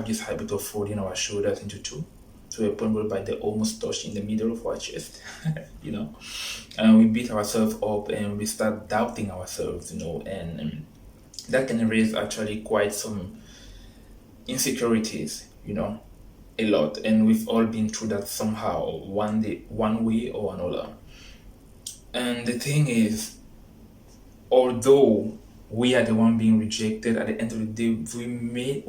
this habit of folding our shoulders into two to a point whereby they almost touch in the middle of our chest, you know. And we beat ourselves up and we start doubting ourselves, you know, and that can raise actually quite some insecurities, you know, a lot. And we've all been through that somehow, one day, one way or another. And the thing is, although we are the one being rejected, at the end of the day, we may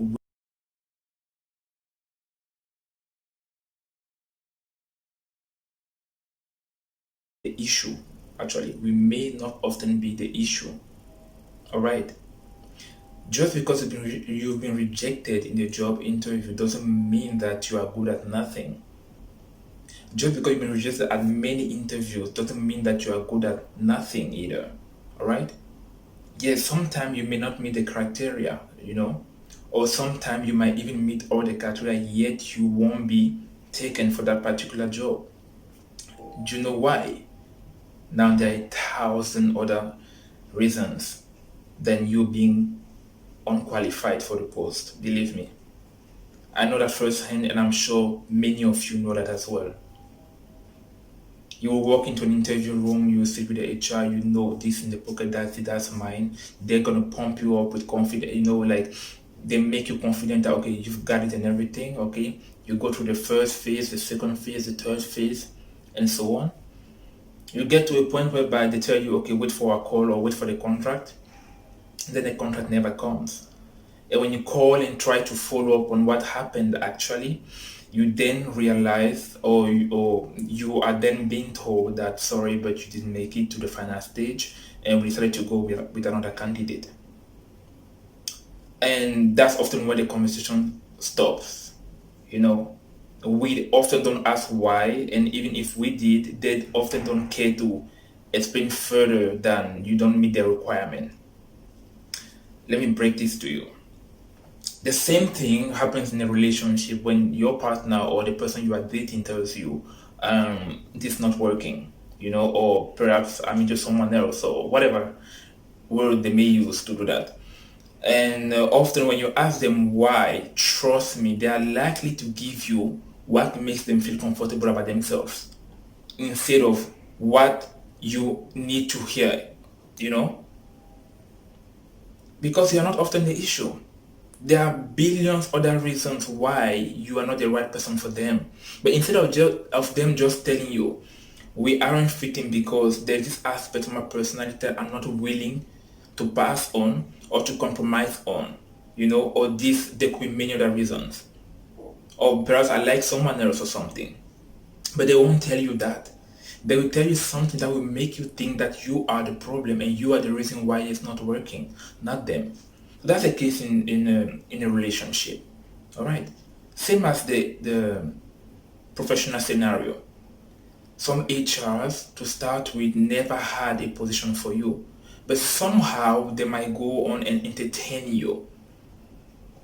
the issue. Actually, we may not often be the issue. All right. Just because you've been rejected in the job interview doesn't mean that you are good at nothing. Just because you've been rejected at many interviews doesn't mean that you are good at nothing either. All right. Yes, sometimes you may not meet the criteria, you know, or sometimes you might even meet all the criteria, yet you won't be taken for that particular job. Do you know why? Now there are 1,000 other reasons than you being unqualified for the post. Believe me. I know that firsthand, and I'm sure many of you know that as well. You will walk into an interview room, you will sit with the HR, you know this in the pocket, that's mine. They're gonna pump you up with confidence, you know, like they make you confident that okay, you've got it and everything, okay. You go through the first phase, the second phase, the third phase, and so on. You get to a point whereby they tell you, okay, wait for a call or wait for the contract. Then the contract never comes. And when you call and try to follow up on what happened actually, you then realize or you are then being told that sorry, but you didn't make it to the final stage and we decided to go with another candidate. And that's often where the conversation stops. You know, we often don't ask why, and even if we did, they often don't care to explain further than you don't meet the requirement. Let me break this to you. The same thing happens in a relationship when your partner or the person you are dating tells you, this is not working, you know, or perhaps I'm into someone else or whatever word they may use to do that. And often when you ask them why, trust me, they are likely to give you what makes them feel comfortable about themselves instead of what you need to hear, you know, because you're not often the issue. There are billions other reasons why you are not the right person for them. But instead of them just telling you, we aren't fitting because there's this aspect of my personality that I'm not willing to pass on or to compromise on, you know, or there could be many other reasons. Or perhaps I like someone else or something. But they won't tell you that. They will tell you something that will make you think that you are the problem and you are the reason why it's not working, not them. So that's the case in a relationship. All right. Same as the professional scenario. Some HRs, to start with, never had a position for you, but somehow they might go on and entertain you.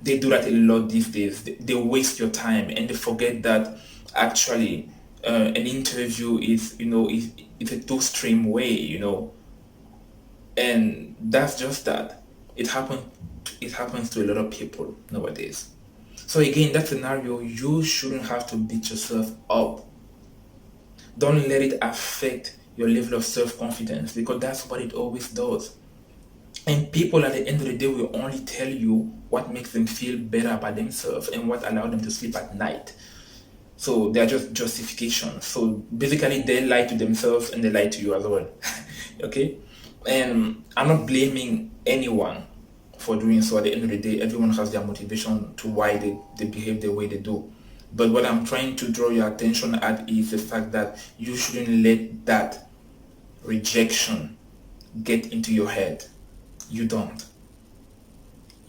They do that a lot these days. They waste your time and they forget that actually an interview is, you know, it's a two-stream way, you know, and that's just that. It happens. It happens to a lot of people nowadays. So again, that scenario, you shouldn't have to beat yourself up. Don't let it affect your level of self-confidence because that's what it always does. And people at the end of the day will only tell you what makes them feel better about themselves and what allows them to sleep at night. So they're just justifications. So basically they lie to themselves and they lie to you as well. Okay? And I'm not blaming anyone for doing so. At the end of the day, everyone has their motivation to why they behave the way they do. But what I'm trying to draw your attention at is the fact that you shouldn't let that rejection get into your head. You don't.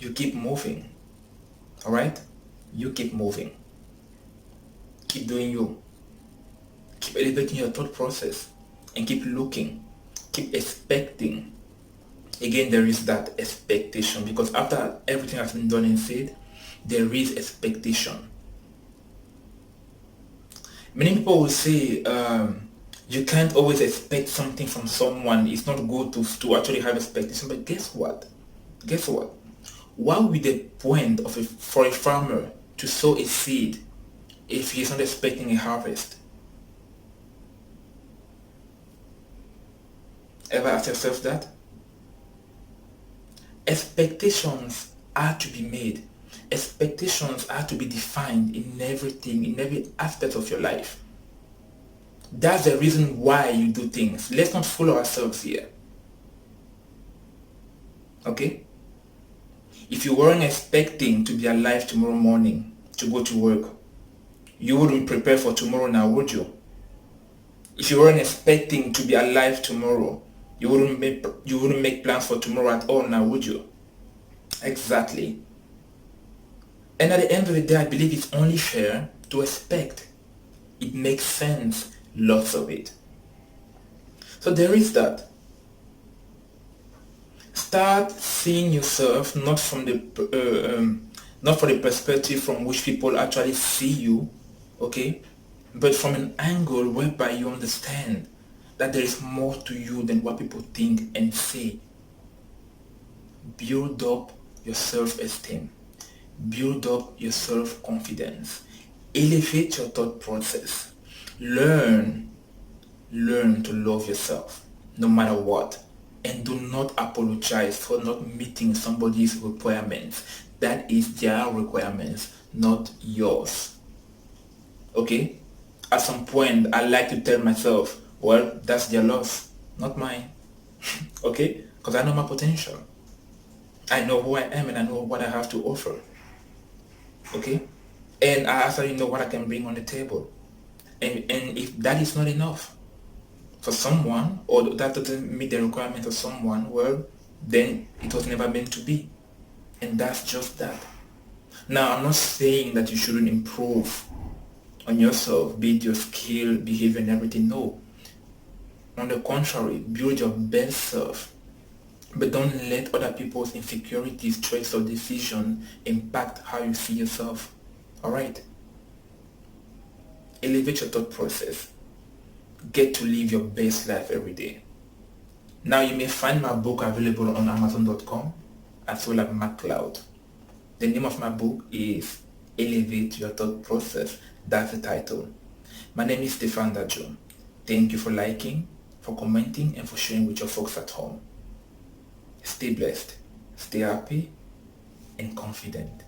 You keep moving. All right? You keep moving. Keep doing you. Keep elevating your thought process and keep looking. Keep expecting. Again, there is that expectation because after everything has been done and said, there is expectation. Many people will say you can't always expect something from someone. It's not good to actually have expectation. But guess what? Guess what? What would be the point for a farmer to sow a seed if he is not expecting a harvest? Ever ask yourself that? Expectations are to be made. Expectations are to be defined in everything, in every aspect of your life. That's the reason why you do things. Let's not fool ourselves here. Okay? If you weren't expecting to be alive tomorrow morning to go to work, you wouldn't prepare for tomorrow now, would you? If you weren't expecting to be alive tomorrow, you wouldn't make plans for tomorrow at all now, would you? Exactly. And at the end of the day, I believe it's only fair to expect. It makes sense, lots of it. So there is that. Start seeing yourself not from the perspective from which people actually see you, okay, but from an angle whereby you understand that there is more to you than what people think and say. Build up your self-esteem. Build up your self-confidence. Elevate your thought process. Learn to love yourself no matter what. And do not apologize for not meeting somebody's requirements. That is their requirements, not yours. Okay? At some point, I like to tell myself, well, that's their loss, not mine. Okay? Because I know my potential. I know who I am and I know what I have to offer. Okay? And I actually know what I can bring on the table. And if that is not enough for someone, or that doesn't meet the requirements of someone, well, then it was never meant to be. And that's just that. Now, I'm not saying that you shouldn't improve on yourself, be it your skill, behavior, and everything. No. On the contrary, build your best self. But don't let other people's insecurities, choice, or decision impact how you see yourself. Alright? Elevate your thought process. Get to live your best life every day. Now you may find my book available on Amazon.com as well as MacLeod. The name of my book is Elevate Your Thought Process. That's the title. My name is Stefan Dajo. Thank you for liking, for commenting, and for sharing with your folks at home. Stay blessed, stay happy, and confident.